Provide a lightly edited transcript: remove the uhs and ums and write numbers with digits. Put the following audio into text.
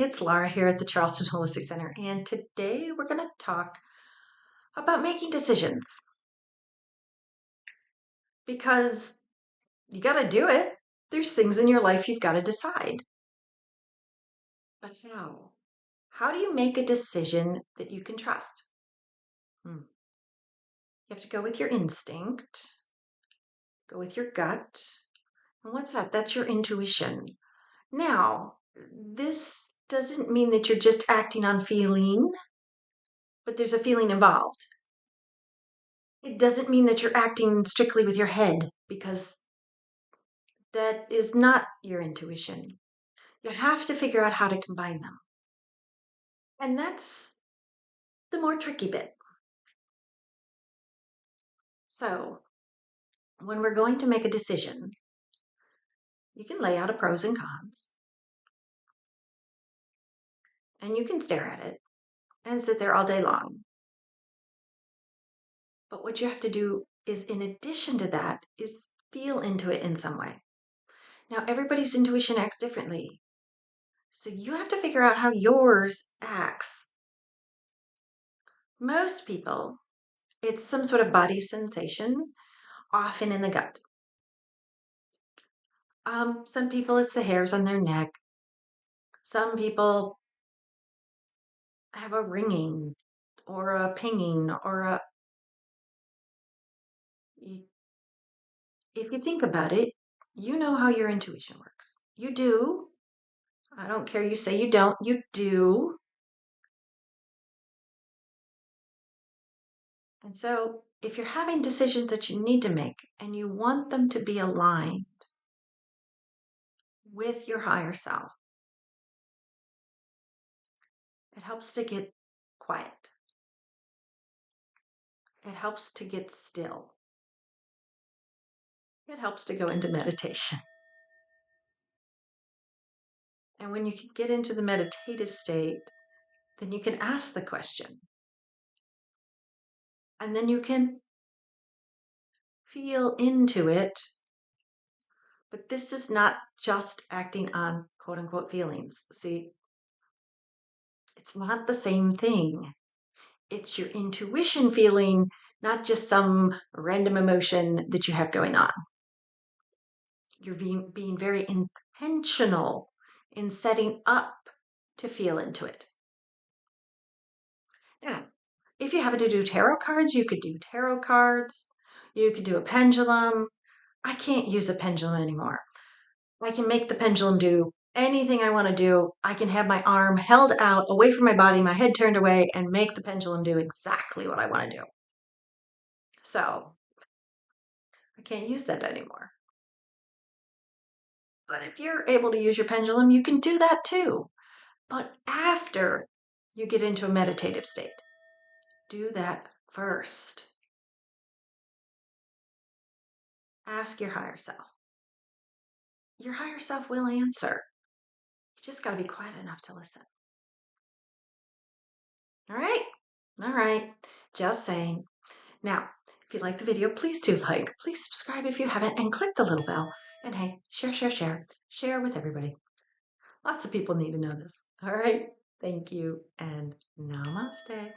it's Laura here at the Charleston Holistic Center, and today we're going to talk about making decisions because you got to do it. There's things in your life you've got to decide. But how? How do you make a decision that you can trust? You have to go with your instinct, go with your gut. And what's that? That's your intuition. Now, this doesn't mean that you're just acting on feeling, but there's a feeling involved. It doesn't mean that you're acting strictly with your head because that is not your intuition. You have to figure out how to combine them. And that's the more tricky bit. So, when we're going to make a decision, you can lay out a pros and cons, and you can stare at it and sit there all day long. But what you have to do is, in addition to that, is feel into it in some way. Now, everybody's intuition acts differently. So you have to figure out how yours acts. Most people, it's some sort of body sensation, often in the gut. Some people, it's the hairs on their neck. Some people have a ringing or a pinging or a. If you think about it, you know how your intuition works. You do. I don't care you say you don't, you do. And so, if you're having decisions that you need to make and you want them to be aligned with your higher self, it helps to get quiet. It helps to get still. It helps to go into meditation. And when you can get into the meditative state, then you can ask the question. And then you can feel into it. But this is not just acting on quote unquote feelings. See, it's not the same thing. It's your intuition feeling, not just some random emotion that you have going on. You're being very intentional in setting up to feel into it. Now, if you happen to do tarot cards, you could do tarot cards. You could do a pendulum. I can't use a pendulum anymore. I can make the pendulum do anything I want to do. I can have my arm held out away from my body, my head turned away, and make the pendulum do exactly what I want to do. So, I can't use that anymore. But if you're able to use your pendulum, you can do that too. But after you get into a meditative state, do that first. Ask your higher self. Your higher self will answer. You just got to be quiet enough to listen. All right? All right. Just saying. Now, if you like the video, please do like, please subscribe if you haven't, and click the little bell. And hey, share, share, share. Share with everybody. Lots of people need to know this. All right? Thank you, and namaste.